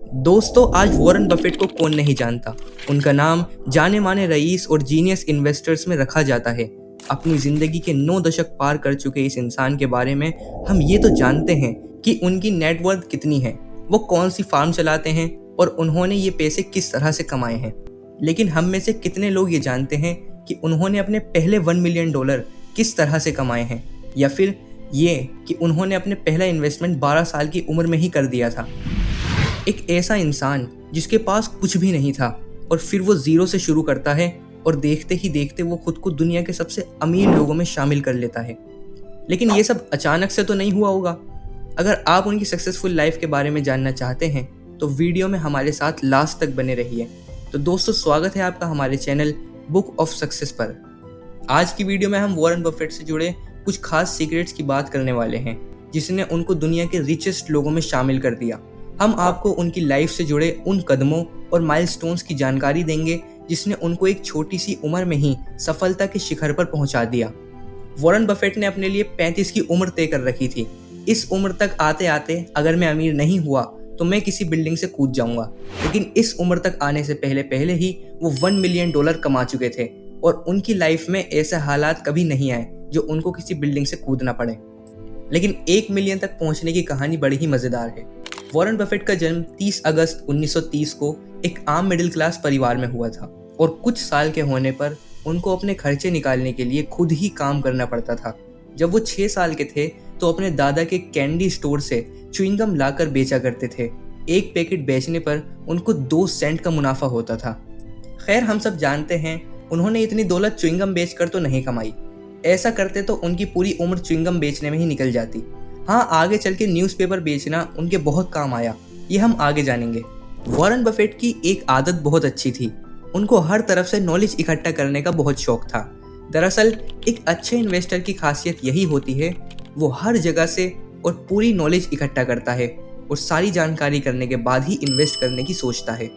दोस्तों, आज Warren Buffett को कौन नहीं जानता। उनका नाम जाने माने रईस और जीनियस इन्वेस्टर्स में रखा जाता है। अपनी ज़िंदगी के 9 दशक पार कर चुके इस इंसान के बारे में हम ये तो जानते हैं कि उनकी नेटवर्थ कितनी है, वो कौन सी फार्म चलाते हैं और उन्होंने ये पैसे किस तरह से कमाए हैं। लेकिन हम में से कितने लोग ये जानते हैं कि उन्होंने अपने पहले $1 मिलियन किस तरह से कमाए हैं, या फिर ये कि उन्होंने अपने पहला इन्वेस्टमेंट 12 साल की उम्र में ही कर दिया था। एक ऐसा इंसान जिसके पास कुछ भी नहीं था और फिर वो ज़ीरो से शुरू करता है और देखते ही देखते वो खुद को दुनिया के सबसे अमीर लोगों में शामिल कर लेता है। लेकिन ये सब अचानक से तो नहीं हुआ होगा। अगर आप उनकी सक्सेसफुल लाइफ के बारे में जानना चाहते हैं तो वीडियो में हमारे साथ लास्ट तक बने रहिए। तो दोस्तों, स्वागत है आपका हमारे चैनल बुक ऑफ सक्सेस पर। आज की वीडियो में हम वॉरेन बफेट से जुड़े कुछ खास सीक्रेट्स की बात करने वाले हैं जिसने उनको दुनिया के रिचेस्ट लोगों में शामिल कर दिया। हम आपको उनकी लाइफ से जुड़े उन कदमों और माइलस्टोन्स की जानकारी देंगे जिसने उनको एक छोटी सी उम्र में ही सफलता के शिखर पर पहुंचा दिया। वॉरेन बफेट ने अपने लिए 35 की उम्र तय कर रखी थी। इस उम्र तक आते आते अगर मैं अमीर नहीं हुआ तो मैं किसी बिल्डिंग से कूद जाऊंगा। लेकिन इस उम्र तक आने से पहले ही वो $1 मिलियन कमा चुके थे और उनकी लाइफ में ऐसे हालात कभी नहीं आए जो उनको किसी बिल्डिंग से कूदना पड़े। लेकिन 1 मिलियन तक पहुंचने की कहानी बड़ी ही मज़ेदार है। वॉरेन बफेट का जन्म 30 अगस्त 1930 को एक आम मिडिल क्लास परिवार में हुआ था और कुछ साल के होने पर उनको अपने खर्चे निकालने के लिए खुद ही काम करना पड़ता था। जब वो 6 साल के थे तो अपने दादा के कैंडी स्टोर से च्युइंगम लाकर बेचा करते थे। एक पैकेट बेचने पर उनको 2 सेंट का मुनाफा होता था। खैर, हम सब जानते हैं उन्होंने इतनी दौलत च्युइंगम बेचकर तो नहीं कमाई। ऐसा करते तो उनकी पूरी उम्र च्युइंगम बेचने में ही निकल जाती। हाँ, आगे चल के न्यूज़पेपर बेचना उनके बहुत काम आया, ये हम आगे जानेंगे। वॉरेन बफेट की एक आदत बहुत अच्छी थी। उनको हर तरफ से नॉलेज इकट्ठा करने का बहुत शौक था। दरअसल एक अच्छे इन्वेस्टर की खासियत यही होती है, वो हर जगह से और पूरी नॉलेज इकट्ठा करता है और सारी जानकारी करने के बाद ही इन्वेस्ट करने की सोचता है।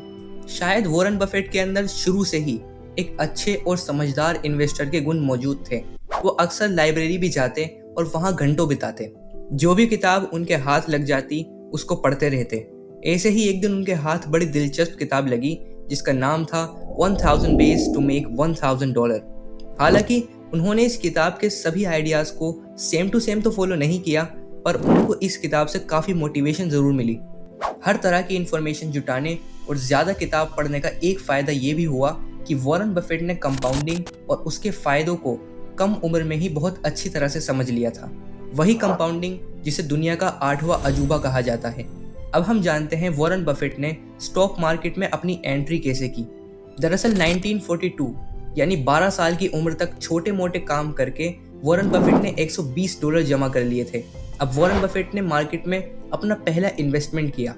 शायद वॉरेन बफेट के अंदर शुरू से ही एक अच्छे और समझदार इन्वेस्टर के गुण मौजूद थे। वो अक्सर लाइब्रेरी भी जाते और वहाँ घंटों बिताते। जो भी किताब उनके हाथ लग जाती उसको पढ़ते रहते। ऐसे ही एक दिन उनके हाथ बड़ी दिलचस्प किताब लगी जिसका नाम था 1000 Ways to Make $1000। हालांकि उन्होंने इस किताब के सभी आइडियाज़ को सेम टू सेम तो फॉलो नहीं किया, पर उनको इस किताब से काफ़ी मोटिवेशन ज़रूर मिली। हर तरह की इन्फॉर्मेशन जुटाने और ज़्यादा किताब पढ़ने का एक फ़ायदा ये भी हुआ कि वॉरेन बफेट ने कंपाउंडिंग और उसके फ़ायदों को कम उम्र में ही बहुत अच्छी तरह से समझ लिया था। वही कंपाउंडिंग जिसे दुनिया का 8वां अजूबा कहा जाता है। अब हम जानते हैं वॉरेन बफेट ने स्टॉक मार्केट में अपनी एंट्री कैसे की। दरअसल 1942 यानी 12 साल की उम्र तक छोटे मोटे काम करके वॉरेन बफेट ने $120 जमा कर लिए थे। अब वॉरेन बफेट ने मार्केट में अपना पहला इन्वेस्टमेंट किया।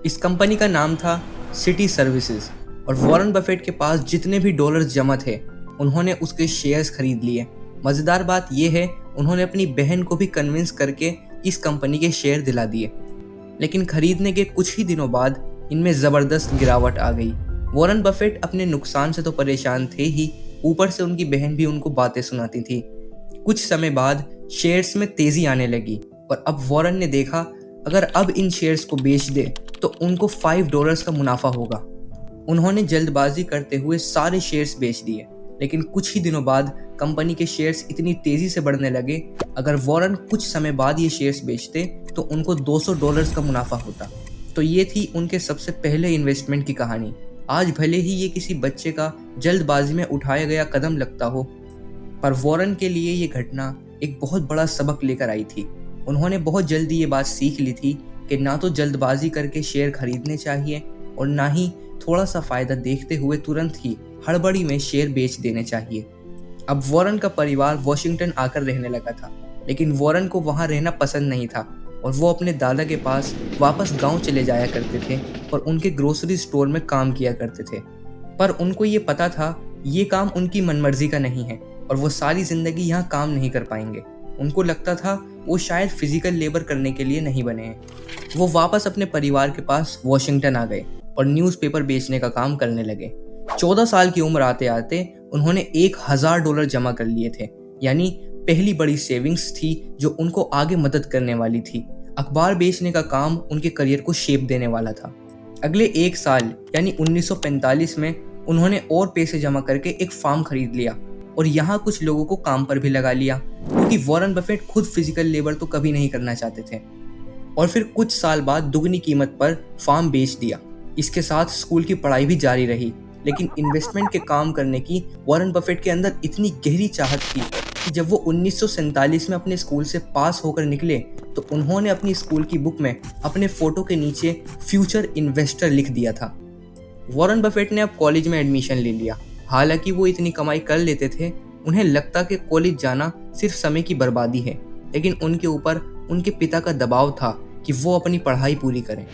इस कंपनी का नाम था सिटी सर्विसेज और वॉरेन बफेट के पास जितने भी डॉलर्स जमा थे उन्होंने उसके शेयर्स खरीद लिए। मज़ेदार बात यह है, उन्होंने अपनी बहन को भी कन्विंस करके इस कंपनी के शेयर दिला दिए। लेकिन खरीदने के कुछ ही दिनों बाद इनमें ज़बरदस्त गिरावट आ गई। वॉरेन बफेट अपने नुकसान से तो परेशान थे ही, ऊपर से उनकी बहन भी उनको बातें सुनाती थी। कुछ समय बाद शेयर्स में तेज़ी आने लगी और अब वॉरेन ने देखा अगर अब इन शेयर्स को बेच दे तो उनको $5 का मुनाफा होगा। उन्होंने जल्दबाजी करते हुए सारे शेयर्स बेच दिए। लेकिन कुछ ही दिनों बाद कंपनी के शेयर्स इतनी तेज़ी से बढ़ने लगे, अगर वॉरेन कुछ समय बाद ये शेयर्स बेचते तो उनको $200 का मुनाफा होता। तो ये थी उनके सबसे पहले इन्वेस्टमेंट की कहानी। आज भले ही ये किसी बच्चे का जल्दबाजी में उठाया गया कदम लगता हो, पर वॉरेन के लिए ये घटना एक बहुत बड़ा सबक लेकर आई थी। उन्होंने बहुत जल्दी ये बात सीख ली थी कि ना तो जल्दबाजी करके शेयर खरीदने चाहिए और ना ही थोड़ा सा फ़ायदा देखते हुए तुरंत ही हड़बड़ी में शेयर बेच देने चाहिए। अब वॉरेन का परिवार वॉशिंगटन आकर रहने लगा था, लेकिन वॉरेन को वहाँ रहना पसंद नहीं था और वो अपने दादा के पास वापस गांव चले जाया करते थे और उनके ग्रोसरी स्टोर में काम किया करते थे। पर उनको ये पता था ये काम उनकी मनमर्जी का नहीं है और वो सारी ज़िंदगी यहाँ काम नहीं कर पाएंगे। उनको लगता था वो शायद फिजिकल लेबर करने के लिए नहीं बने हैं। वो वापस अपने परिवार के पास वॉशिंगटन आ गए और न्यूज़पेपर बेचने का काम करने लगे। 14 साल की उम्र आते आते उन्होंने $1000 जमा कर लिए थे, यानी पहली बड़ी सेविंग्स थी जो उनको आगे मदद करने वाली थी। अखबार बेचने का काम उनके करियर को शेप देने वाला था। अगले एक साल यानी 1945 में उन्होंने और पैसे जमा करके एक फार्म खरीद लिया और यहाँ कुछ लोगों को काम पर भी लगा लिया, क्योंकि वॉरेन बफेट खुद फिजिकल लेबर तो कभी नहीं करना चाहते थे। और फिर कुछ साल बाद दुगनी कीमत पर फार्म बेच दिया। इसके साथ स्कूल की पढ़ाई भी जारी रही, लेकिन इन्वेस्टमेंट के काम करने की वॉरेन बफेट के अंदर इतनी गहरी चाहत थी कि जब वो 1947 में अपने स्कूल से पास होकर निकले तो उन्होंने अपनी स्कूल की बुक में अपने फोटो के नीचे फ्यूचर इन्वेस्टर लिख दिया था। वॉरेन बफेट ने अब कॉलेज में एडमिशन ले लिया। हालांकि वो इतनी कमाई कर लेते थे, उन्हें लगता कि कॉलेज जाना सिर्फ समय की बर्बादी है, लेकिन उनके ऊपर उनके पिता का दबाव था कि वो अपनी पढ़ाई पूरी करें।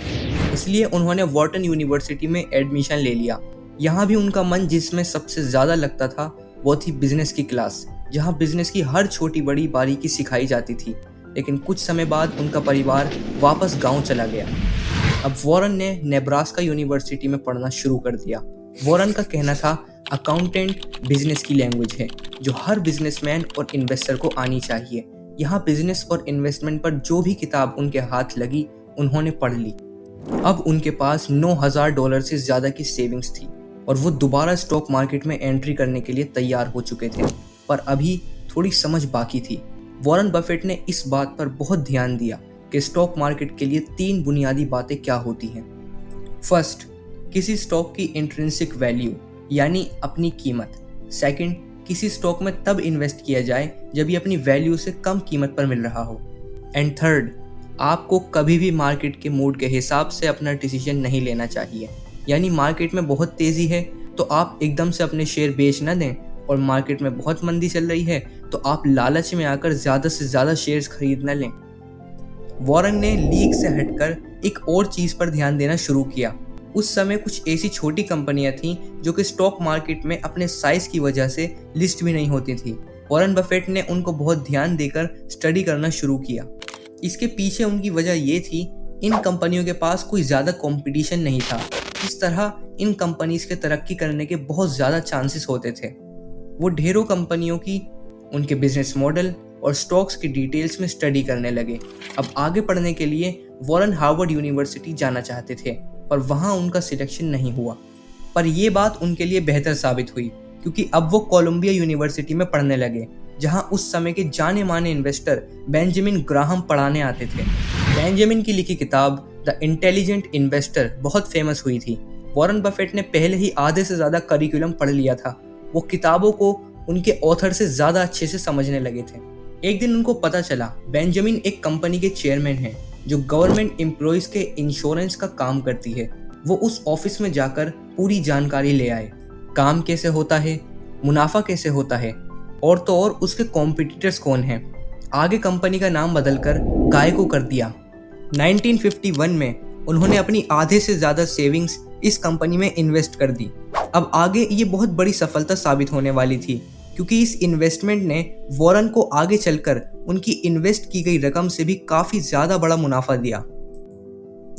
इसलिए उन्होंने वॉर्टन यूनिवर्सिटी में एडमिशन ले लिया। यहाँ भी उनका मन जिसमें सबसे ज़्यादा लगता था वो थी बिजनेस की क्लास, जहाँ बिजनेस की हर छोटी बड़ी बारीकी सिखाई जाती थी। लेकिन कुछ समय बाद उनका परिवार वापस गांव चला गया। अब वॉरेन ने नेब्रास्का यूनिवर्सिटी में पढ़ना शुरू कर दिया। वॉरेन का कहना था अकाउंटेंट बिजनेस की लैंग्वेज है जो हर बिजनेसमैन और इन्वेस्टर को आनी चाहिए। यहाँ बिजनेस और इन्वेस्टमेंट पर जो भी किताब उनके हाथ लगी उन्होंने पढ़ ली। अब उनके पास $9,000 से ज़्यादा की सेविंग्स थी और वो दोबारा स्टॉक मार्केट में एंट्री करने के लिए तैयार हो चुके थे, पर अभी थोड़ी समझ बाकी थी। वॉरेन बफेट ने इस बात पर बहुत ध्यान दिया कि स्टॉक मार्केट के लिए 3 बुनियादी बातें क्या होती हैं। फर्स्ट, किसी स्टॉक की इंट्रिंसिक वैल्यू यानी अपनी कीमत। सेकंड, किसी स्टॉक में तब इन्वेस्ट किया जाए जब ये अपनी वैल्यू से कम कीमत पर मिल रहा हो। एंड थर्ड, आपको कभी भी मार्केट के मूड के हिसाब से अपना डिसीजन नहीं लेना चाहिए। यानी मार्केट में बहुत तेज़ी है तो आप एकदम से अपने शेयर बेच ना दें, और मार्केट में बहुत मंदी चल रही है तो आप लालच में आकर ज़्यादा से ज़्यादा शेयर्स खरीद न लें। वॉरेन ने लीग से हटकर एक और चीज़ पर ध्यान देना शुरू किया। उस समय कुछ ऐसी छोटी कंपनियां थीं जो कि स्टॉक मार्केट में अपने साइज की वजह से लिस्ट भी नहीं होती थी। वॉरेन बफेट ने उनको बहुत ध्यान देकर स्टडी करना शुरू किया। इसके पीछे उनकी वजह ये थी, इन कंपनियों के पास कोई ज़्यादा कंपटीशन नहीं था। इस तरह इन कंपनीज के तरक्की करने के बहुत ज़्यादा चांसेस होते थे। वो ढेरों कंपनियों की, उनके बिजनेस मॉडल और स्टॉक्स की डिटेल्स में स्टडी करने लगे। अब आगे पढ़ने के लिए वॉरेन हार्वर्ड यूनिवर्सिटी जाना चाहते थे, पर वहाँ उनका सिलेक्शन नहीं हुआ। पर यह बात उनके लिए बेहतर साबित हुई, क्योंकि अब वो कोलंबिया यूनिवर्सिटी में पढ़ने लगे, जहाँ उस समय के जाने माने इन्वेस्टर बेंजामिन ग्राहम पढ़ाने आते थे। बेंजामिन की लिखी किताब द इंटेलिजेंट इन्वेस्टर बहुत फेमस हुई थी। वॉरेन बफेट ने पहले ही आधे से ज़्यादा करिकुलम पढ़ लिया था। वो किताबों को उनके ऑथर से ज़्यादा अच्छे से समझने लगे थे। एक दिन उनको पता चला बेंजामिन एक कंपनी के चेयरमैन हैं जो गवर्नमेंट एम्प्लॉयज़ के इंश्योरेंस का काम करती है। वो उस ऑफिस में जाकर पूरी जानकारी ले आए, काम कैसे होता है, मुनाफा कैसे होता है, और तो और उसके कॉम्पिटिटर्स कौन हैं। आगे कंपनी का नाम बदलकर गायको कर दिया। 1951 में उन्होंने अपनी आधे से ज़्यादा सेविंग्स इस कंपनी में इन्वेस्ट कर दी। अब आगे ये बहुत बड़ी सफलता साबित होने वाली थी, क्योंकि इस इन्वेस्टमेंट ने वॉरेन को आगे चलकर उनकी इन्वेस्ट की गई रकम से भी काफ़ी ज़्यादा बड़ा मुनाफा दिया।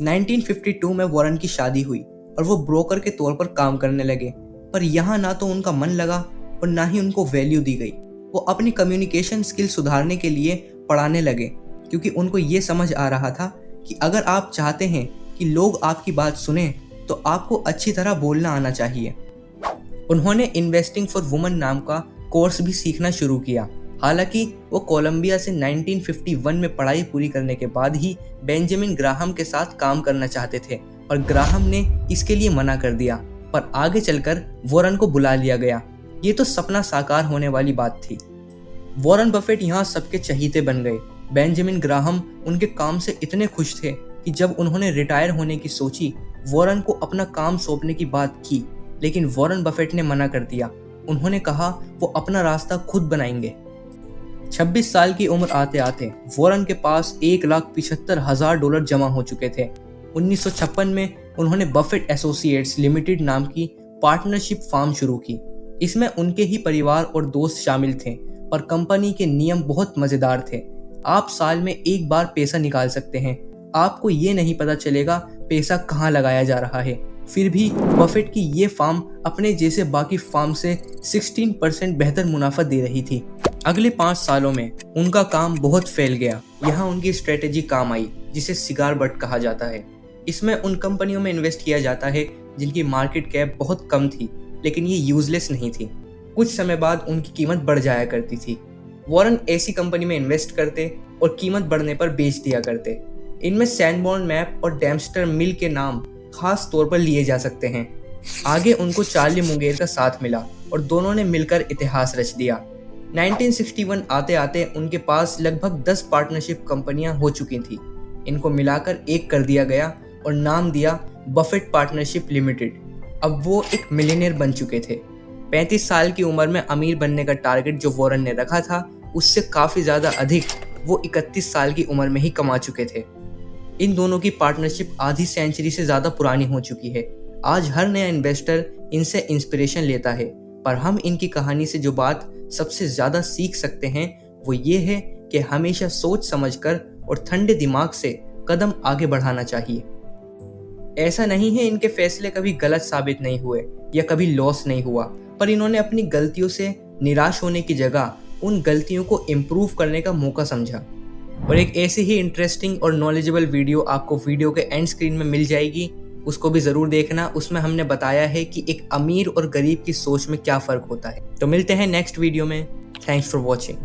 1952 में वॉरेन की शादी हुई और वो ब्रोकर के तौर पर काम करने लगे, पर यहाँ ना तो उनका मन लगा और ना ही उनको वैल्यू दी गई। वो अपनी कम्युनिकेशन स्किल सुधारने के लिए पढ़ाने लगे, क्योंकि उनको ये समझ आ रहा था कि अगर आप चाहते हैं कि लोग आपकी बात सुने तो आपको अच्छी तरह बोलना आना चाहिए। उन्होंने इन्वेस्टिंग फॉर वुमेन नाम का कोर्स भी सीखना शुरू किया। हालांकि वो कोलंबिया से 1951 में पढ़ाई पूरी करने के बाद ही बेंजामिन ग्राहम के साथ काम करना चाहते थे, पर ग्राहम ने इसके लिए मना कर दिया। पर आगे चलकर वॉरेन को बुला लिया गया। ये तो सपना साकार होने वाली बात थी। वॉरेन बफेट यहाँ सबके चहीते बन गए। बेंजामिन ग्राहम उनके काम से इतने खुश थे कि जब उन्होंने रिटायर होने की सोची, वॉरेन को अपना काम सौंपने की बात की, लेकिन वॉरेन बफेट ने मना कर दिया। उन्होंने कहा वो अपना रास्ता खुद बनाएंगे। 26 साल की उम्र आते आते वॉरेन के पास $1,75,000 जमा हो चुके थे। 1956 में उन्होंने बफेट एसोसिएट्स लिमिटेड नाम की पार्टनरशिप फार्म शुरू की। इसमें उनके ही परिवार और दोस्त शामिल थे, पर कंपनी के नियम बहुत मज़ेदार थे। आप साल में एक बार पैसा निकाल सकते हैं, आपको ये नहीं पता चलेगा पैसा कहाँ लगाया जा रहा है। फिर भी बफेट की ये फार्म अपने जैसे बाकी फार्म से 16% बेहतर मुनाफा दे रही थी। अगले 5 सालों में उनका काम बहुत फैल गया। यहाँ उनकी स्ट्रेटेजी काम आई, जिसे सिगार बट कहा जाता है। इसमें उन कंपनियों में इन्वेस्ट किया जाता है जिनकी मार्केट कैप बहुत कम थी, लेकिन ये यूजलेस नहीं थी। कुछ समय बाद उनकी कीमत बढ़ जाया करती थी। वॉरेन ऐसी कंपनी में इन्वेस्ट करते और कीमत बढ़ने पर बेच दिया करते। इनमें सैनबॉर्न मैप और डेम्स्टर मिल के नाम खास तौर पर लिए जा सकते हैं। आगे उनको चार्ली मुंगेर का साथ मिला और दोनों ने मिलकर इतिहास रच दिया। 1961 आते आते उनके पास लगभग 10 पार्टनरशिप कंपनियां हो चुकी थी। इनको मिलाकर एक कर दिया गया और नाम दिया बफेट पार्टनरशिप लिमिटेड। अब वो एक मिलियनियर बन चुके थे। 35 साल की उम्र में अमीर बनने का टारगेट जो वॉरेन ने रखा था, उससे काफ़ी ज़्यादा अधिक वो 31 साल की उम्र में ही कमा चुके थे। इन दोनों की पार्टनरशिप आधी सेंचुरी से ज़्यादा पुरानी हो चुकी है। आज हर नया इन्वेस्टर इनसे इंस्पिरेशन लेता है, पर हम इनकी कहानी से जो बात सबसे ज़्यादा सीख सकते हैं वो ये है कि हमेशा सोच समझकर और ठंडे दिमाग से कदम आगे बढ़ाना चाहिए। ऐसा नहीं है इनके फैसले कभी गलत साबित नहीं हुए या कभी लॉस नहीं हुआ, पर इन्होंने अपनी गलतियों से निराश होने की जगह उन गलतियों को इम्प्रूव करने का मौका समझा। और एक ऐसी ही इंटरेस्टिंग और नॉलेजेबल वीडियो आपको वीडियो के एंड स्क्रीन में मिल जाएगी, उसको भी ज़रूर देखना। उसमें हमने बताया है कि एक अमीर और गरीब की सोच में क्या फ़र्क होता है। तो मिलते हैं नेक्स्ट वीडियो में। Thanks for watching.